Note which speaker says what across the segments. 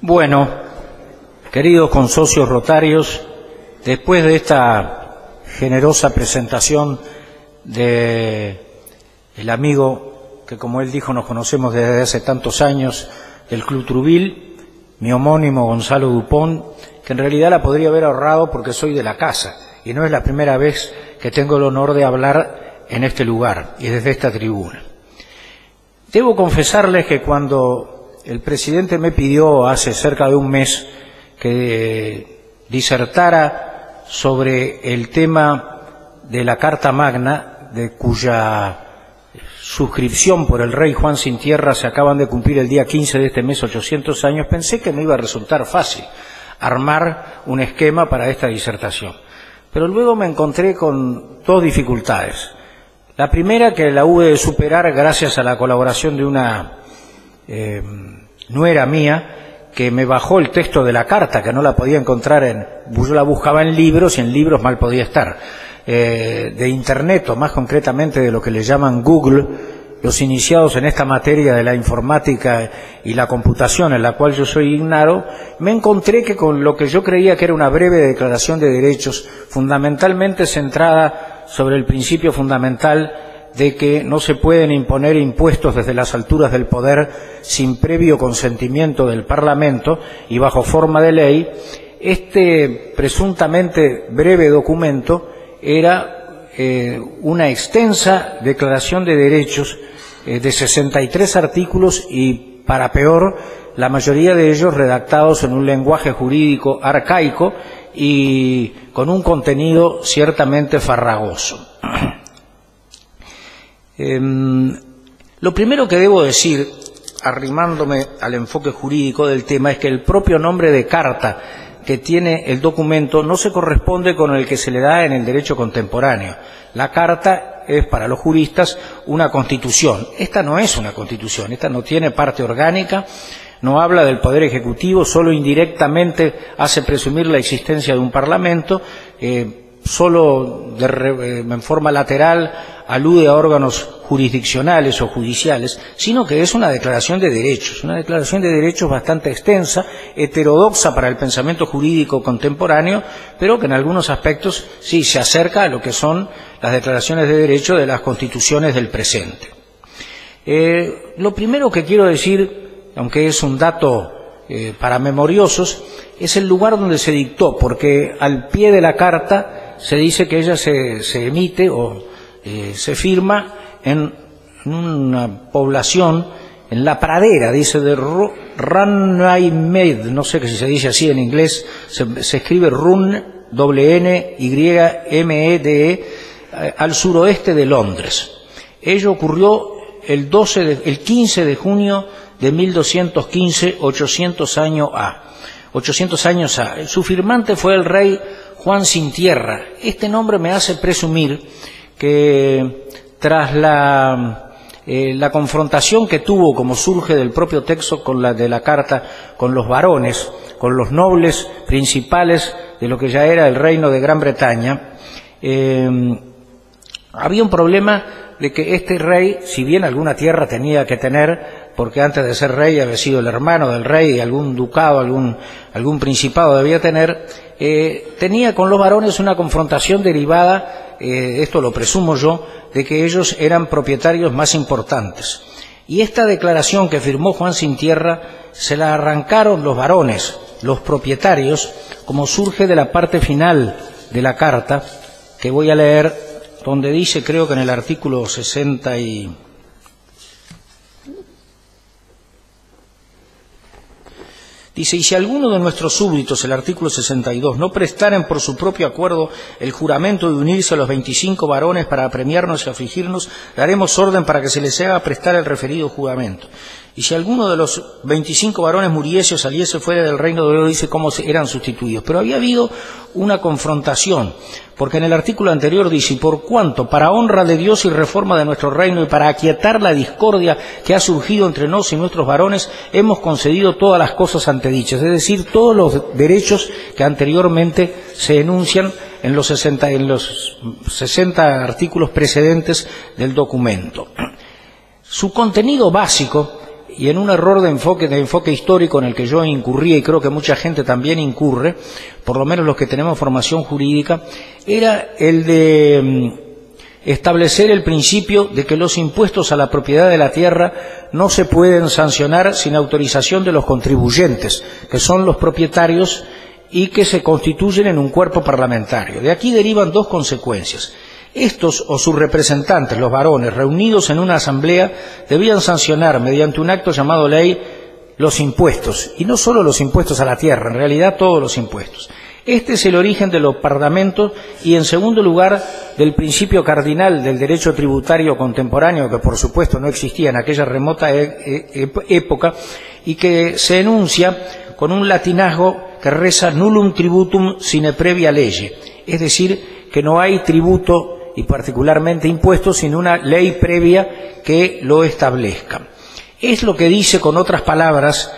Speaker 1: Bueno, queridos consocios rotarios, después de esta generosa presentación del amigo que, como él dijo, nos conocemos desde hace tantos años, del Club Trubil, mi homónimo Gonzalo Dupont, que en realidad la podría haber ahorrado porque soy de la casa y no es la primera vez que tengo el honor de hablar en este lugar y desde esta tribuna. Debo confesarles que cuando el presidente me pidió hace cerca de un mes que disertara sobre el tema de la Carta Magna, de cuya suscripción por el rey Juan Sin Tierra se acaban de cumplir el día 15 de este mes 800 años, pensé que me iba a resultar fácil armar un esquema para esta disertación. Pero luego me encontré con dos dificultades. La primera, que la hube de superar gracias a la colaboración de una nuera mía que me bajó el texto de la carta, que no la podía encontrar yo la buscaba en libros y en libros mal podía estar, de internet, o más concretamente de lo que le llaman Google, los iniciados en esta materia de la informática y la computación, en la cual yo soy ignaro, me encontré que con lo que yo creía que era una breve declaración de derechos, fundamentalmente centrada sobre el principio fundamental de que no se pueden imponer impuestos desde las alturas del poder sin previo consentimiento del Parlamento y bajo forma de ley, este presuntamente breve documento era una extensa declaración de derechos de 63 artículos y, para peor, la mayoría de ellos redactados en un lenguaje jurídico arcaico y con un contenido ciertamente farragoso. Lo primero que debo decir, arrimándome al enfoque jurídico del tema, es que el propio nombre de carta que tiene el documento no se corresponde con el que se le da en el derecho contemporáneo. La carta es, para los juristas, una constitución. Esta no es una constitución, esta no tiene parte orgánica, no habla del Poder Ejecutivo, solo indirectamente hace presumir la existencia de un Parlamento, solo en forma lateral alude a órganos jurisdiccionales o judiciales, sino que es una declaración de derechos bastante extensa, heterodoxa para el pensamiento jurídico contemporáneo, pero que en algunos aspectos sí se acerca a lo que son las declaraciones de derechos de las constituciones del presente. Lo primero que quiero decir, aunque es un dato para memoriosos, es el lugar donde se dictó, porque al pie de la carta se dice que ella se emite o se firma en una población, en la pradera, dice, de Runnymede, no sé si se dice así en inglés, se escribe Runnymede, al suroeste de Londres. Ello ocurrió el 15 de junio de 1215, 800 años A. Su firmante fue el rey Juan Sin Tierra. Este nombre me hace presumir que tras la confrontación que tuvo, como surge del propio texto de la carta, con los varones, con los nobles principales de lo que ya era el reino de Gran Bretaña, había un problema de que este rey, si bien alguna tierra tenía que tener, porque antes de ser rey había sido el hermano del rey y algún ducado, algún principado debía tener, tenía con los varones una confrontación derivada, esto lo presumo yo, de que ellos eran propietarios más importantes. Y esta declaración que firmó Juan Sin Tierra se la arrancaron los varones, los propietarios, como surge de la parte final de la carta, que voy a leer, donde dice, creo que en el artículo 60 dice, y si alguno de nuestros súbditos, el artículo 62, no prestaren por su propio acuerdo el juramento de unirse a los 25 varones para apremiarnos y afligirnos, daremos orden para que se les haga prestar el referido juramento. Y si alguno de los 25 varones muriese o saliese fuera del reino de Dios, dice cómo eran sustituidos. Pero había habido una confrontación, porque en el artículo anterior dice, y por cuanto, para honra de Dios y reforma de nuestro reino, y para aquietar la discordia que ha surgido entre nosotros y nuestros varones, hemos concedido todas las cosas antedichas, es decir, todos los derechos que anteriormente se enuncian en los 60 artículos precedentes del documento. Su contenido básico y en un error de enfoque histórico en el que yo incurría, y creo que mucha gente también incurre, por lo menos los que tenemos formación jurídica, era el de establecer el principio de que los impuestos a la propiedad de la tierra no se pueden sancionar sin autorización de los contribuyentes, que son los propietarios y que se constituyen en un cuerpo parlamentario. De aquí derivan dos consecuencias. Estos o sus representantes, los varones, reunidos en una asamblea, debían sancionar mediante un acto llamado ley los impuestos, y no solo los impuestos a la tierra, en realidad todos los impuestos. Este es el origen de los parlamentos y, en segundo lugar, del principio cardinal del derecho tributario contemporáneo, que por supuesto no existía en aquella remota época, y que se enuncia con un latinazgo que reza nullum tributum sine previa lege, es decir, que no hay tributo y particularmente impuestos sin una ley previa que lo establezca. Es lo que dice, con otras palabras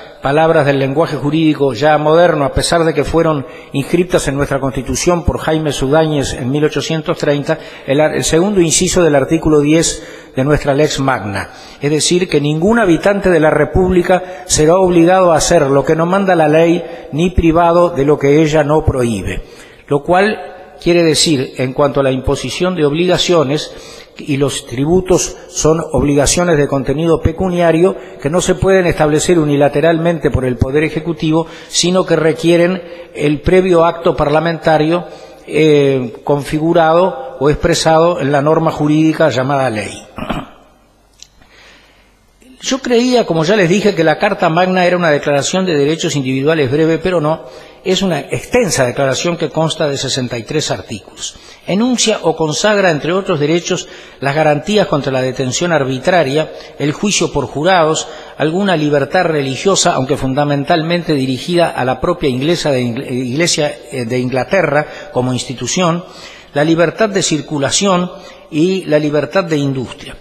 Speaker 1: del lenguaje jurídico ya moderno, a pesar de que fueron inscritas en nuestra Constitución por Jaime Sudáñez en 1830, el segundo inciso del artículo 10 de nuestra Lex Magna. Es decir, que ningún habitante de la República será obligado a hacer lo que no manda la ley, ni privado de lo que ella no prohíbe. Lo cual quiere decir, en cuanto a la imposición de obligaciones, y los tributos son obligaciones de contenido pecuniario que no se pueden establecer unilateralmente por el Poder Ejecutivo, sino que requieren el previo acto parlamentario configurado o expresado en la norma jurídica llamada ley. Yo creía, como ya les dije, que la Carta Magna era una declaración de derechos individuales breve, pero no, es una extensa declaración que consta de 63 artículos. Enuncia o consagra, entre otros derechos, las garantías contra la detención arbitraria, el juicio por jurados, alguna libertad religiosa, aunque fundamentalmente dirigida a la propia Iglesia de Inglaterra como institución, la libertad de circulación y la libertad de industria.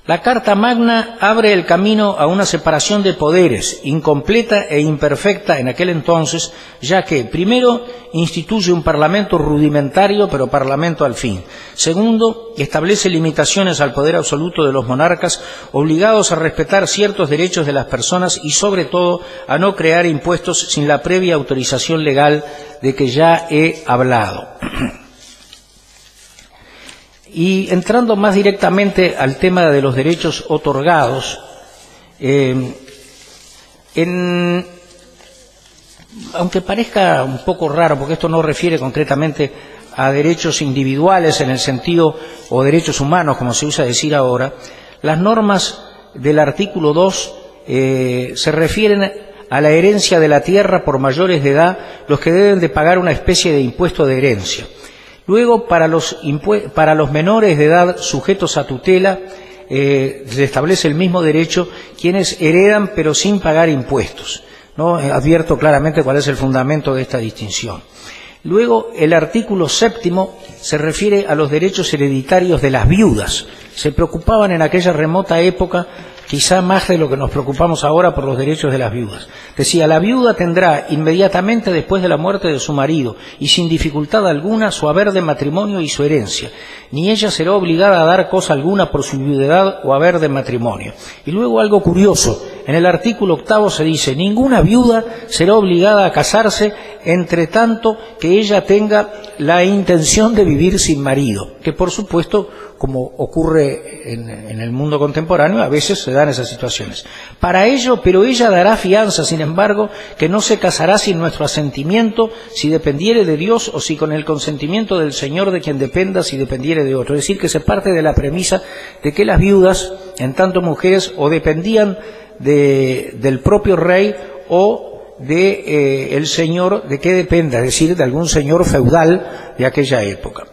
Speaker 1: La Carta Magna abre el camino a una separación de poderes, incompleta e imperfecta en aquel entonces, ya que, primero, instituye un parlamento rudimentario, pero parlamento al fin. Segundo, establece limitaciones al poder absoluto de los monarcas, obligados a respetar ciertos derechos de las personas y, sobre todo, a no crear impuestos sin la previa autorización legal de que ya he hablado. Y entrando más directamente al tema de los derechos otorgados, aunque parezca un poco raro, porque esto no refiere concretamente a derechos individuales en el sentido, o derechos humanos, como se usa decir ahora, las normas del artículo 2 se refieren a la herencia de la tierra por mayores de edad, los que deben de pagar una especie de impuesto de herencia. Luego, para los menores de edad sujetos a tutela, se establece el mismo derecho quienes heredan pero sin pagar impuestos, ¿no? Advierto claramente cuál es el fundamento de esta distinción. Luego, el artículo 7 se refiere a los derechos hereditarios de las viudas. Se preocupaban en aquella remota época quizá más de lo que nos preocupamos ahora por los derechos de las viudas. Decía, la viuda tendrá inmediatamente después de la muerte de su marido y sin dificultad alguna su haber de matrimonio y su herencia, ni ella será obligada a dar cosa alguna por su viudedad o haber de matrimonio. Y luego algo curioso, en el artículo 8 se dice, ninguna viuda será obligada a casarse entre tanto que ella tenga la intención de vivir sin marido, que por supuesto, como ocurre en el mundo contemporáneo, a veces se dan esas situaciones. Para ello, pero ella dará fianza, sin embargo, que no se casará sin nuestro asentimiento, si dependiere de Dios o si con el consentimiento del Señor de quien dependa, si dependiere de otro. Es decir, que se parte de la premisa de que las viudas, en tanto mujeres, o dependían del propio rey o el señor de que dependa, es decir, de algún señor feudal de aquella época.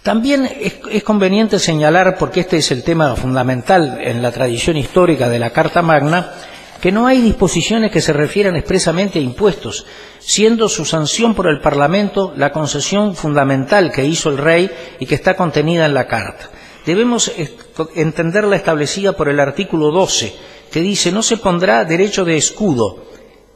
Speaker 1: También es conveniente señalar, porque este es el tema fundamental en la tradición histórica de la Carta Magna, que no hay disposiciones que se refieran expresamente a impuestos, siendo su sanción por el Parlamento la concesión fundamental que hizo el rey y que está contenida en la Carta. Debemos entenderla establecida por el artículo 12, que dice, no se pondrá derecho de escudo,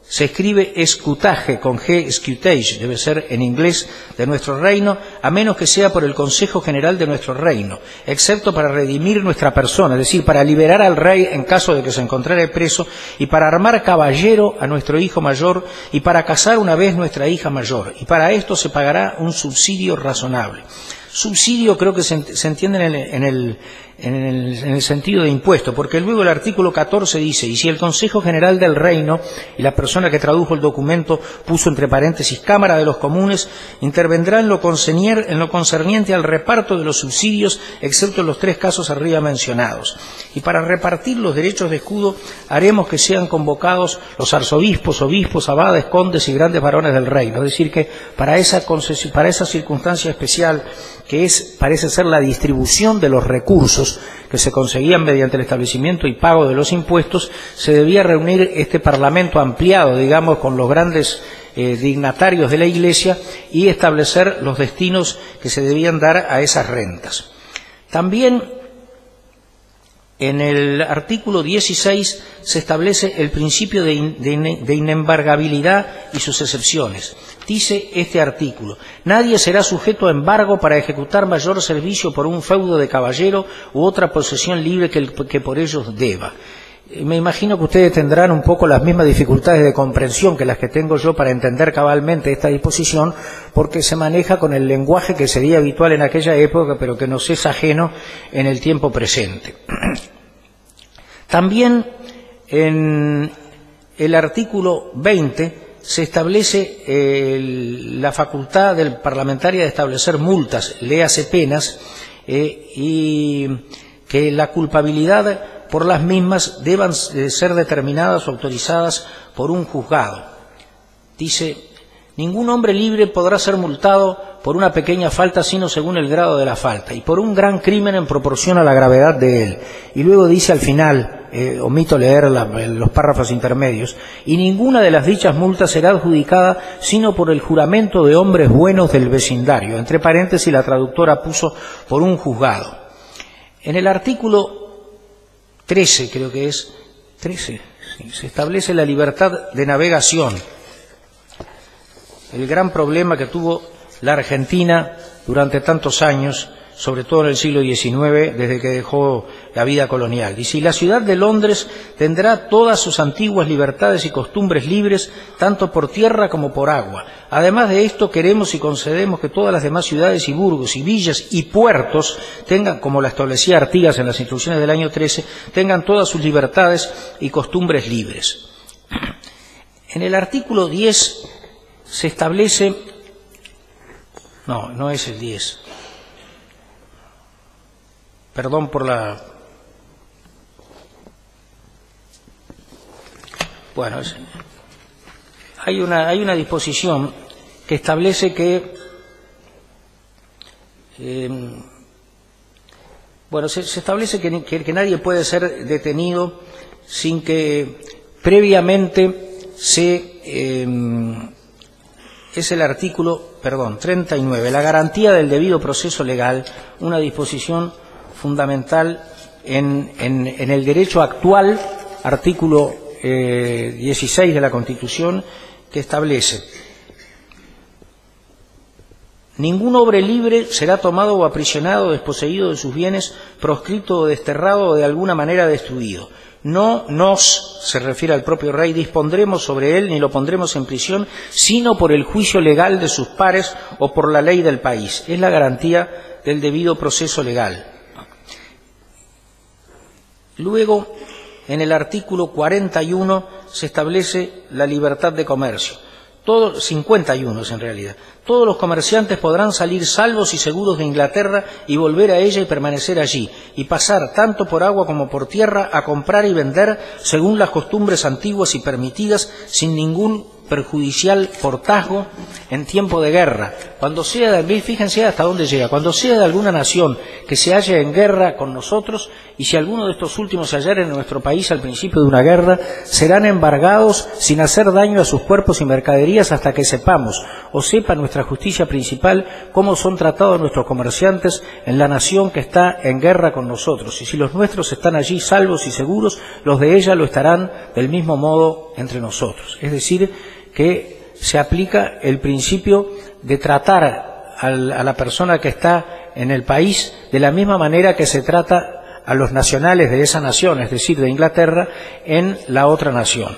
Speaker 1: se escribe escutage, con G, escutage, debe ser en inglés, de nuestro reino, a menos que sea por el Consejo General de nuestro reino, excepto para redimir nuestra persona, es decir, para liberar al rey en caso de que se encontrara preso, y para armar caballero a nuestro hijo mayor, y para casar una vez nuestra hija mayor, y para esto se pagará un subsidio razonable. Subsidio creo que se entiende en el sentido de impuesto, porque luego el artículo 14 dice, y si el Consejo General del Reino, y la persona que tradujo el documento puso entre paréntesis Cámara de los Comunes, intervendrá en lo concerniente al reparto de los subsidios, excepto en los 3 casos arriba mencionados. Y para repartir los derechos de escudo, haremos que sean convocados los arzobispos, obispos, abades, condes y grandes varones del reino. Es decir, que para esa circunstancia especial, que parece ser la distribución de los recursos que se conseguían mediante el establecimiento y pago de los impuestos, se debía reunir este parlamento ampliado, digamos, con los grandes dignatarios de la Iglesia y establecer los destinos que se debían dar a esas rentas. También en el artículo 16 se establece el principio de inembargabilidad y sus excepciones. Dice este artículo: nadie será sujeto a embargo para ejecutar mayor servicio por un feudo de caballero u otra posesión libre que por ellos deba. Me imagino que ustedes tendrán un poco las mismas dificultades de comprensión que las que tengo yo para entender cabalmente esta disposición, porque se maneja con el lenguaje que sería habitual en aquella época, pero que nos es ajeno en el tiempo presente. También en el artículo 20 se establece la facultad del parlamentario de establecer multas, léase penas, y que la culpabilidad por las mismas deban ser determinadas o autorizadas por un juzgado. Dice, ningún hombre libre podrá ser multado por una pequeña falta sino según el grado de la falta, y por un gran crimen en proporción a la gravedad de él. Y luego dice al final, omito leer los párrafos intermedios, y ninguna de las dichas multas será adjudicada sino por el juramento de hombres buenos del vecindario. Entre paréntesis la traductora puso por un juzgado. En el artículo 13, creo que es 13, sí, se establece la libertad de navegación. El gran problema que tuvo la Argentina durante tantos años, sobre todo en el siglo XIX, desde que dejó la vida colonial. Dice, y la ciudad de Londres tendrá todas sus antiguas libertades y costumbres libres, tanto por tierra como por agua. Además de esto, queremos y concedemos que todas las demás ciudades y burgos y villas y puertos tengan, como la establecía Artigas en las instrucciones del año 13, tengan todas sus libertades y costumbres libres. En el artículo 10 se establece... No es el 10. Perdón por la... Bueno, hay una disposición que establece que... se establece que nadie puede ser detenido sin que previamente es el artículo, 39, la garantía del debido proceso legal, una disposición fundamental en el derecho actual, artículo 16 de la Constitución, que establece: ningún hombre libre será tomado o aprisionado o desposeído de sus bienes, proscrito o desterrado o de alguna manera destruido. No nos, se refiere al propio rey, dispondremos sobre él ni lo pondremos en prisión, sino por el juicio legal de sus pares o por la ley del país. Es la garantía del debido proceso legal. Luego, en el artículo 41 se establece la libertad de comercio. 51 en realidad. Todos los comerciantes podrán salir salvos y seguros de Inglaterra y volver a ella y permanecer allí, y pasar tanto por agua como por tierra a comprar y vender según las costumbres antiguas y permitidas, sin ningún perjudicial portazgo en tiempo de guerra. Cuando sea, fíjense hasta dónde llega, cuando sea de alguna nación que se halle en guerra con nosotros, y si alguno de estos últimos se hallare en nuestro país al principio de una guerra, serán embargados sin hacer daño a sus cuerpos y mercaderías hasta que sepamos, o sepa nuestra justicia principal, cómo son tratados nuestros comerciantes en la nación que está en guerra con nosotros. Y si los nuestros están allí salvos y seguros, los de ella lo estarán del mismo modo entre nosotros. Es decir, que se aplica el principio de tratar a la persona que está en el país de la misma manera que se trata a los nacionales de esa nación, es decir, de Inglaterra, en la otra nación.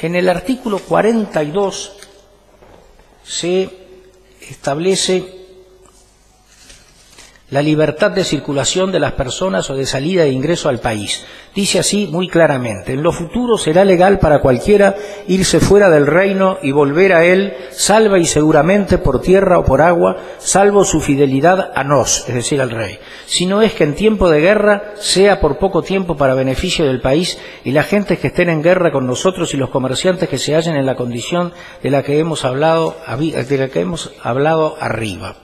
Speaker 1: En el artículo 42 se establece la libertad de circulación de las personas o de salida e ingreso al país. Dice así muy claramente: en lo futuro será legal para cualquiera irse fuera del reino y volver a él, salva y seguramente por tierra o por agua, salvo su fidelidad a nos, es decir, al rey. Si no es que en tiempo de guerra sea por poco tiempo para beneficio del país y las gentes que estén en guerra con nosotros y los comerciantes que se hallen en la condición de la que hemos hablado arriba.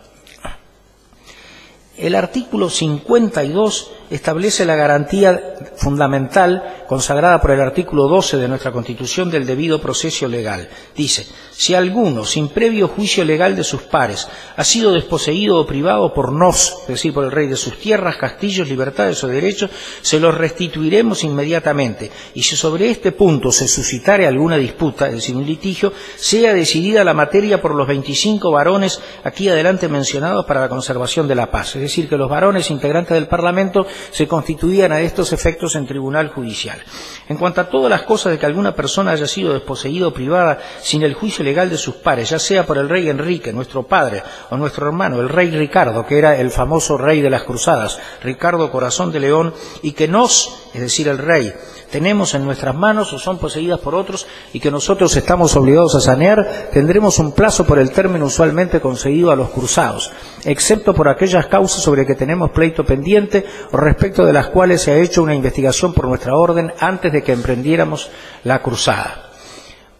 Speaker 1: El artículo 52 establece la garantía fundamental consagrada por el artículo 12 de nuestra Constitución del debido proceso legal. Dice: si alguno, sin previo juicio legal de sus pares, ha sido desposeído o privado por nos, es decir, por el rey, de sus tierras, castillos, libertades o derechos, se los restituiremos inmediatamente. Y si sobre este punto se suscitare alguna disputa, es decir, un litigio, sea decidida la materia por los 25 varones aquí adelante mencionados para la conservación de la paz. Es decir, que los varones integrantes del Parlamento se constituían a estos efectos en tribunal judicial. En cuanto a todas las cosas de que alguna persona haya sido desposeída o privada sin el juicio legal de sus pares, ya sea por el rey Enrique, nuestro padre, o nuestro hermano, el rey Ricardo, que era el famoso rey de las cruzadas, Ricardo Corazón de León, y que nos, es decir, el rey, tenemos en nuestras manos o son poseídas por otros y que nosotros estamos obligados a sanear, tendremos un plazo por el término usualmente concedido a los cruzados, excepto por aquellas causas sobre que tenemos pleito pendiente o respecto de las cuales se ha hecho una investigación por nuestra orden antes de que emprendiéramos la cruzada.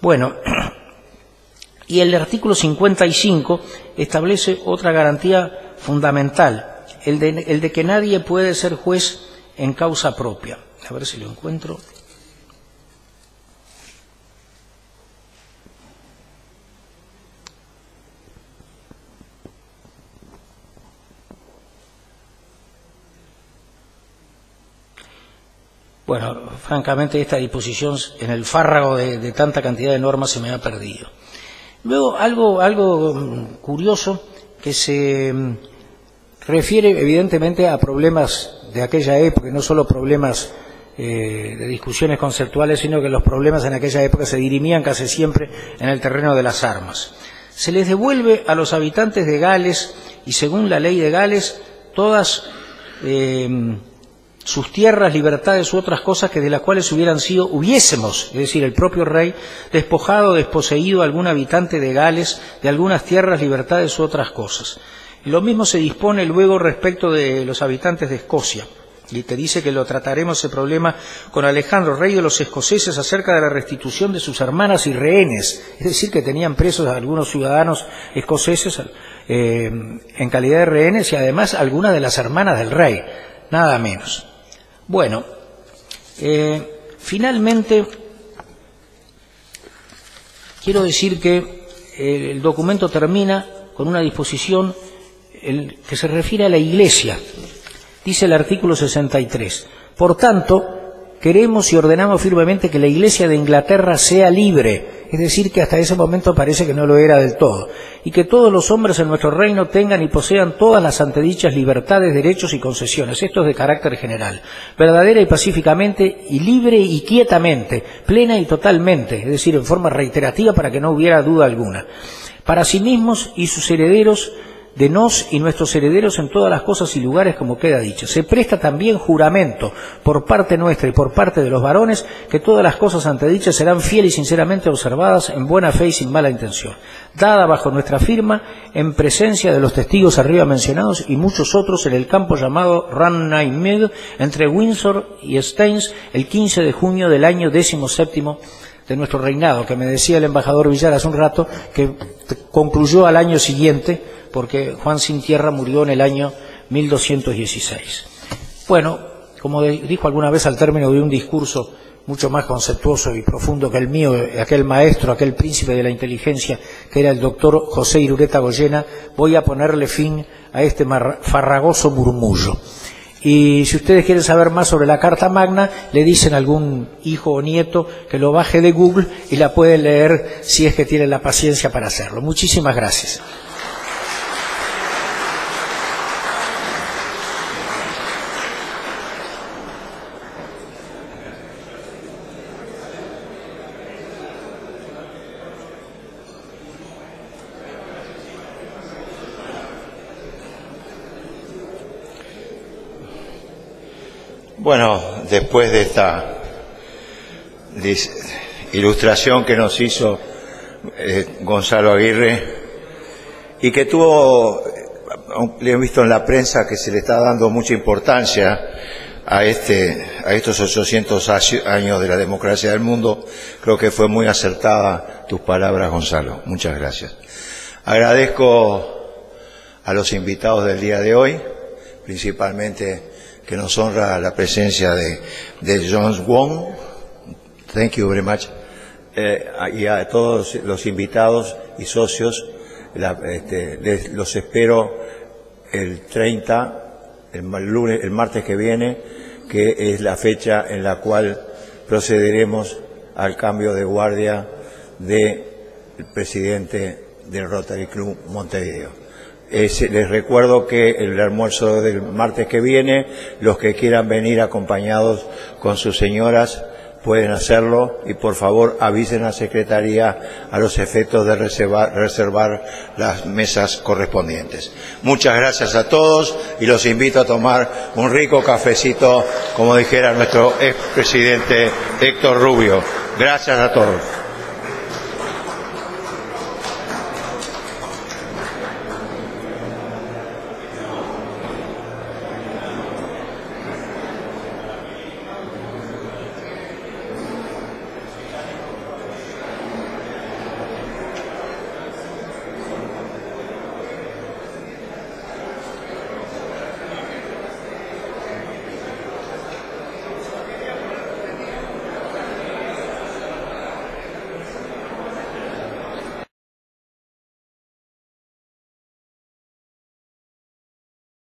Speaker 1: Bueno, y el artículo 55 establece otra garantía fundamental, el de que nadie puede ser juez en causa propia. A ver si lo encuentro. Bueno, francamente esta disposición en el fárrago de tanta cantidad de normas se me ha perdido. Luego algo curioso que se refiere evidentemente a problemas de aquella época, no solo problemas de discusiones conceptuales, sino que los problemas en aquella época se dirimían casi siempre en el terreno de las armas. Se les devuelve a los habitantes de Gales, y según la ley de Gales, todas sus tierras, libertades u otras cosas que de las cuales hubiésemos, es decir, el propio rey, despojado o desposeído a algún habitante de Gales de algunas tierras, libertades u otras cosas. Y lo mismo se dispone luego respecto de los habitantes de Escocia, y te dice que lo trataremos ese problema con Alejandro, rey de los escoceses, acerca de la restitución de sus hermanas y rehenes, es decir, que tenían presos a algunos ciudadanos escoceses en calidad de rehenes, y además algunas de las hermanas del rey, nada menos. Bueno, finalmente quiero decir que el documento termina con una disposición que se refiere a la Iglesia. Dice el artículo 63: por tanto, queremos y ordenamos firmemente que la Iglesia de Inglaterra sea libre, es decir, que hasta ese momento parece que no lo era del todo, y que todos los hombres en nuestro reino tengan y posean todas las antedichas libertades, derechos y concesiones, esto es de carácter general, verdadera y pacíficamente, y libre y quietamente, plena y totalmente, es decir, en forma reiterativa para que no hubiera duda alguna, para sí mismos y sus herederos de nos y nuestros herederos en todas las cosas y lugares como queda dicho. Se presta también juramento por parte nuestra y por parte de los varones que todas las cosas antedichas serán fiel y sinceramente observadas en buena fe y sin mala intención, dada bajo nuestra firma en presencia de los testigos arriba mencionados y muchos otros en el campo llamado Runnymede entre Windsor y Staines el 15 de junio del año 17º de nuestro reinado, que me decía el embajador Villar hace un rato que concluyó al año siguiente porque Juan Sin Tierra murió en el año 1216. Bueno, como dijo alguna vez al término de un discurso mucho más conceptuoso y profundo que el mío, aquel maestro, aquel príncipe de la inteligencia, que era el doctor José Irureta Goyena, voy a ponerle fin a este farragoso murmullo. Y si ustedes quieren saber más sobre la Carta Magna, le dicen a algún hijo o nieto que lo baje de Google y la pueden leer si es que tienen la paciencia para hacerlo. Muchísimas gracias.
Speaker 2: Bueno, después de esta ilustración que nos hizo Gonzalo Aguirre y que le he visto en la prensa que se le está dando mucha importancia a estos 800 años de la democracia del mundo, creo que fue muy acertada tus palabras, Gonzalo. Muchas gracias. Agradezco a los invitados del día de hoy, principalmente que nos honra la presencia de John Wong. Thank you very much. Y a todos los invitados y socios, los espero el 30, el martes que viene, que es la fecha en la cual procederemos al cambio de guardia del presidente del Rotary Club Montevideo. Les recuerdo que el almuerzo del martes que viene, los que quieran venir acompañados con sus señoras pueden hacerlo, y por favor avisen a la Secretaría a los efectos de reservar las mesas correspondientes. Muchas gracias a todos y los invito a tomar un rico cafecito, como dijera nuestro expresidente Héctor Rubio. Gracias a todos.